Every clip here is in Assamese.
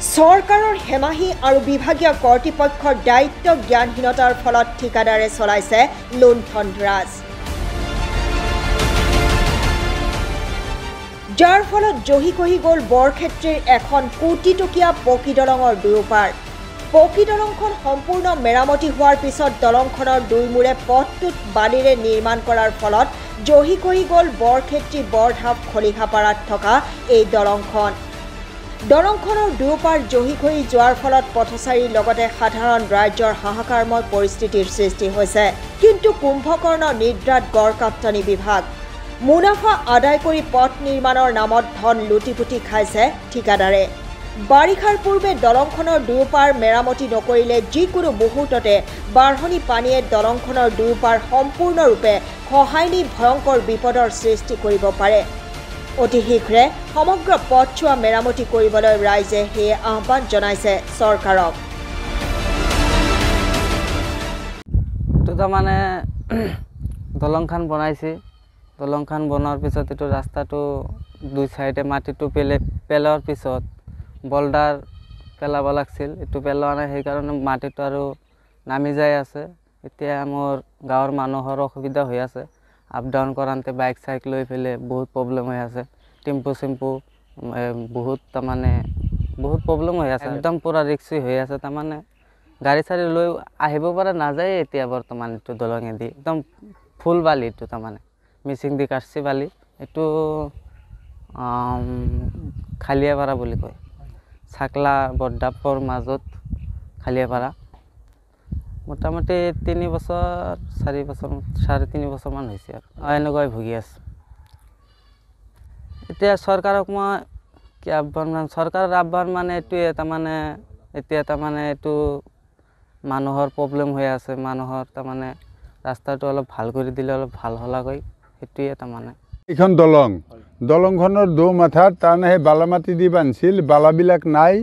চৰকাৰৰ হেমাহি আৰু বিভাগীয় কৰ্তৃপক্ষৰ দায়িত্ব জ্ঞানহীনতাৰ ফলত ঠিকাদাৰে চলাইছে লুণ্ঠন-ৰাজ, যাৰ ফলত জহি কহি গ'ল বৰক্ষেত্ৰীৰ এখন কোটি টকীয়া পকী দলঙৰ দুয়োপাৰ। পকী দলংখন সম্পূৰ্ণ মেৰামতি হোৱাৰ পিছত দলংখনৰ দুইমূৰে পথটোত বালিৰে নিৰ্মাণ কৰাৰ ফলত জহি কহি গ'ল বৰক্ষেত্ৰী বৰঢাপ খলিখাপাৰাত থকা এই দলংখন। দলংখনৰ দুয়োপাৰ জহি খহি যোৱাৰ ফলত পথচাৰীৰ লগতে সাধাৰণ ৰাইজৰ হাহাকাৰময় পৰিস্থিতিৰ সৃষ্টি হৈছে। কিন্তু কুম্ভকৰ্ণ নিদ্ৰাত গড়কাপ্তানি বিভাগ। মুনাফা আদায় কৰি পথ নিৰ্মাণৰ নামত ধন লুটিপুটি খাইছে ঠিকাদাৰে। বাৰিষাৰ পূৰ্বে দলংখনৰ দুয়োপাৰ মেৰামতি নকৰিলে যিকোনো মুহূৰ্ততে বাঢ়নি পানীয়ে দলংখনৰ দুয়োপাৰ সম্পূৰ্ণৰূপে খহাই নি ভয়ংকৰ বিপদৰ সৃষ্টি কৰিব পাৰে। অতি শীঘ্ৰে সমগ্ৰ পথছোৱা মেৰামতি কৰিবলৈ ৰাইজে সেই আহ্বান জনাইছে চৰকাৰক। মানে দলংখন বনাইছে, দলংখন বনোৱাৰ পিছত এইটো ৰাস্তাটো দুই চাইডে মাটিটো পেলোৱাৰ পিছত বল্ডাৰ পেলাব লাগিছিল, এইটো পেলোৱা নাই, সেইকাৰণে মাটিটো আৰু নামি যাই আছে। এতিয়া মোৰ গাঁৱৰ মানুহৰ অসুবিধা হৈ আছে, আপ ডাউন কৰাতে বাইক চাইক লৈ পেলাই বহুত প্ৰব্লেম হৈ আছে, টেম্পু চেম্পু বহুত তাৰমানে বহুত প্ৰব্লেম হৈ আছে, একদম পূৰা ৰিক্সি হৈ আছে। তাৰমানে গাড়ী চাড়ী লৈ আহিব পৰা নাযায় এতিয়া বৰ্তমান। এইটো দলঙেদি একদম ফুল বালি, এইটো তাৰমানে মিচিং দি কাটছি বালি। এইটো খালিয়াপাৰা বুলি কয়, চাকলা বৰডাপৰ মাজত খালিয়াপাৰা। মোটামুটি 3 বছৰ 4 বছৰ 3.5 বছৰমান হৈছে আৰু এনেকুৱাই ভুগি আছোঁ। এতিয়া চৰকাৰক মই কি আহ্বান, চৰকাৰৰ আহ্বান মানে এইটোৱে, তাৰমানে এতিয়া তাৰমানে এইটো মানুহৰ প্ৰব্লেম হৈ আছে, মানুহৰ তাৰমানে ৰাস্তাটো অলপ ভাল কৰি দিলে অলপ ভাল হলাকৈ, সেইটোৱে তাৰমানে। এইখন দলংখনৰ দৌ মাথাত তাৰমানে সেই বালা মাটি দি বান্ধিছিল, বালাবিলাক নাই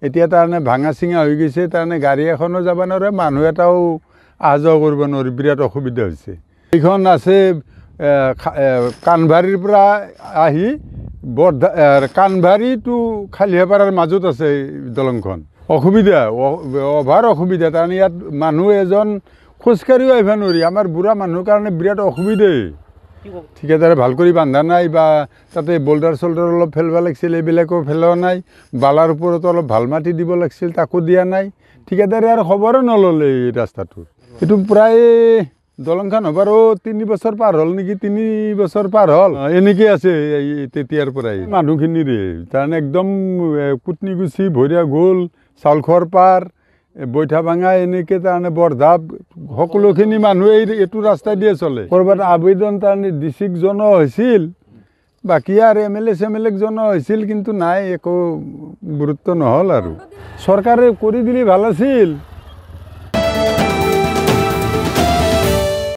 এতিয়া, তাৰমানে ভাঙা চিঙা হৈ গৈছে। তাৰমানে গাড়ী এখনো যাব নোৱাৰে, মানুহ এটাও অহা যোৱা কৰিব নোৱাৰে, বিৰাট অসুবিধা হৈছে। এইখন আছে কাণভাৰীৰ পৰা আহি কাণভাৰী টু খালিয়াপাৰাৰ মাজত আছে দলংখন। অসুবিধা, অভাৰ অসুবিধা। তাৰমানে ইয়াত মানুহ এজন খোজকাঢ়িও আহিব নোৱাৰি, আমাৰ বুঢ়া মানুহৰ কাৰণে বিৰাট অসুবিধাই। ঠিকাদাৰে ভাল কৰি বান্ধা নাই, বা তাতে বল্ডাৰ চল্ডাৰ অলপ ফেলব লাগিছিল, এইবিলাকো পেলোৱা নাই। বালাৰ ওপৰতো অলপ ভাল মাটি দিব লাগিছিল, তাকো দিয়া নাই। ঠিকাদাৰে আৰু খবৰো নল'লে এই ৰাস্তাটো। এইটো প্ৰায় দলংখন হবাৰ 3 বছৰ পাৰ হ'ল নেকি, 3 বছৰ পাৰ হ'ল এনেকৈ আছে তেতিয়াৰ পৰাই। মানুহখিনিৰে তাৰমানে একদম কুটনিগুচি ভৰিয়া গ'ল, চাউলখোৱাৰ পাৰ, বৈঠা ভাঙা, এনেকৈ তাৰমানে বৰধাপ, সকলোখিনি মানুহে এইটো ৰাস্তা দিয়ে চলে। ক'ৰবাত আবেদন তাৰমানে ডিচিক জনোৱা হৈছিল, বাকী আৰু MLA চেমএলএক জনোৱা হৈছিল, কিন্তু নাই, একো গুৰুত্ব নহ'ল। আৰু চৰকাৰে কৰি দিলে ভাল আছিল।